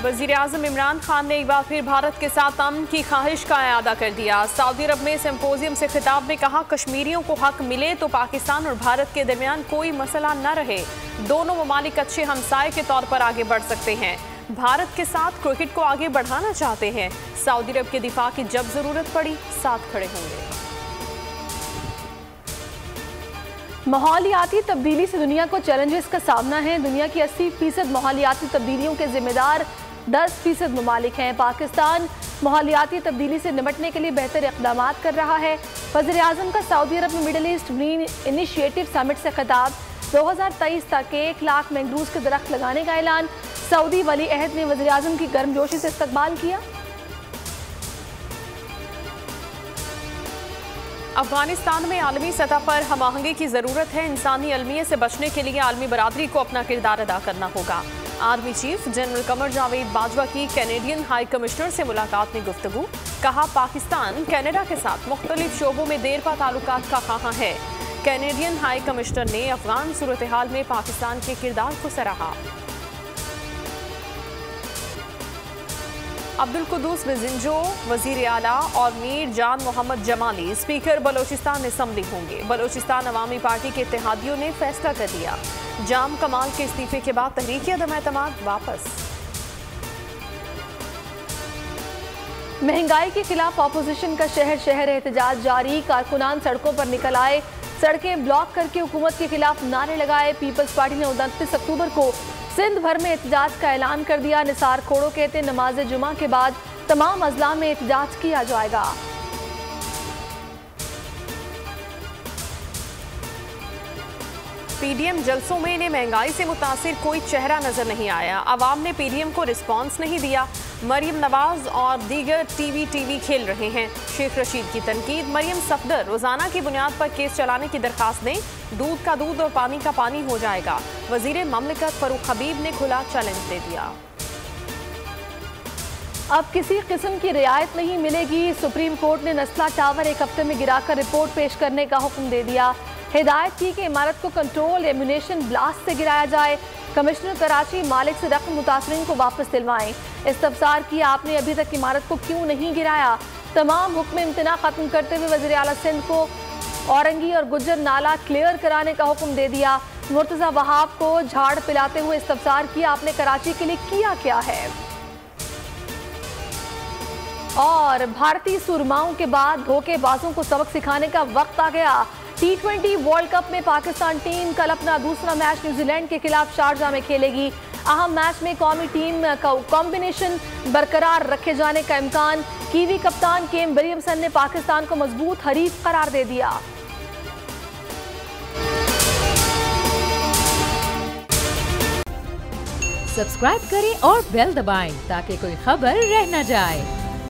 वज़ीर-ए-आज़म इमरान खान ने एक बार फिर भारत के साथ अमन की ख्वाहिश का इआदा कर दिया। सऊदी अरब में सिंपोजियम से खिताब में कहा, कश्मीरियों को हक मिले तो पाकिस्तान और भारत के दरमियान कोई मसला न रहे। दोनों ममालिक अच्छे हमसाये के तौर पर आगे बढ़ सकते हैं। भारत के साथ क्रिकेट को आगे बढ़ाना चाहते हैं। सऊदी अरब के दिफा की जब जरूरत पड़ी साथ खड़े होंगे। माहौलियाती तब्दीली से दुनिया को चैलेंजेस का सामना है। दुनिया की 80% माहौलियाती तब्दीलियों के जिम्मेदार 10% ममालिक हैं। पाकिस्तान माहौलियाती तब्दीली से निपटने के लिए बेहतर इक़दाम कर रहा है। वज़ीर-ए-आज़म का सऊदी अरब में middle east green initiative summit से खिताब। 2023 तक 1 लाख मैंग्रोव्स के दरख्त लगाने का ऐलान। सऊदी वली अहद ने वज़ीर-ए-आज़म की गर्मजोशी से इस्तकबाल किया। अफगानिस्तान में आलमी सतह पर हम आहंगी की ज़रूरत है। इंसानी अलमियत से बचने के लिए आलमी बरादरी को अपना किरदार अदा करना होगा। Army chief general Qamar Javed Bajwa की कैनेडियन हाई कमिश्नर से मुलाकात में गुफ्तगू। कहा, पाकिस्तान कनाडा के साथ मुख्तलिफ शोबों में देरपा ताल्लुकात का ख़्वाह है। कैनेडियन हाई कमिश्नर ने अफगान सूरत हाल में पाकिस्तान के किरदार को सराहा। अब्दुल कुद्दूस बिजिंजो वजीर आला और मीर जान मोहम्मद जमाली स्पीकर बलोचिस्तान असम्बली होंगे। बलोचिस्तान अवामी पार्टी के इत्तेहादियों ने फैसला कर लिया। जाम कमाल के इस्तीफे के बाद तहरीक अदम एतमाद वापस। महंगाई के खिलाफ अपोजिशन का शहर शहर एहतजाज जारी। कारकुनान सड़कों पर निकल आए, सड़कें ब्लॉक करके हुकूमत के खिलाफ नारे लगाए। पीपल्स पार्टी ने 29 अक्टूबर को सिंध भर में एहतजाज का ऐलान कर दिया। निसार खोड़ो कहते नमाज जुमा के बाद तमाम अजला में एहतजाज किया जाएगा। पीडीएम जलसों में इन्हें महंगाई से मुतासिर कोई चेहरा नजर नहीं आया। अवाम ने पीडीएम को रिस्पांस नहीं दिया। मरियम नवाज और दीगर टीवी खेल रहे हैं। शेख रशीद की तनकीद। मरियम सफदर रोजाना की बुनियाद पर केस चलाने की दरखास्त दें। दूध का दूध और पानी का पानी हो जाएगा। वजीर ममलिकत फरूख हबीब ने खुला चैलेंज दे दिया। अब किसी किस्म की रियायत नहीं मिलेगी। सुप्रीम कोर्ट ने नस्ला टावर एक हफ्ते में गिराकर रिपोर्ट पेश करने का हुक्म दे दिया। हिदायत की कि इमारत को कंट्रोल एम्यूनेशन ब्लास्ट से गिराया जाए। कमिश्नर कराची मालिक से रकम मुतासरीन को वापस दिलवाएं। इस्तफसार किया, आपने अभी तक इमारत को क्यों नहीं गिराया। तमाम हुक्म इम्तना खत्म करते हुए वज़ीर आला सिंध को औरंगी और गुज्जर नाला क्लियर कराने का हुक्म दे दिया। मुर्तज़ा वहाब को झाड़ पिलाते हुए इस्तफसार किया, आपने कराची के लिए किया क्या है। और भारतीय सुरमाओं के बाद धोखेबाजों को सबक सिखाने का वक्त आ गया। T20 वर्ल्ड कप में पाकिस्तान टीम कल अपना दूसरा मैच न्यूजीलैंड के खिलाफ शारजाह में खेलेगी। अहम मैच में कौमी टीम का कॉम्बिनेशन बरकरार रखे जाने का इम्कान। कीवी कप्तान केन विलियमसन ने पाकिस्तान को मजबूत हरीफ करार दे दिया। सब्सक्राइब करें और बेल दबाएं ताकि कोई खबर रह न जाए।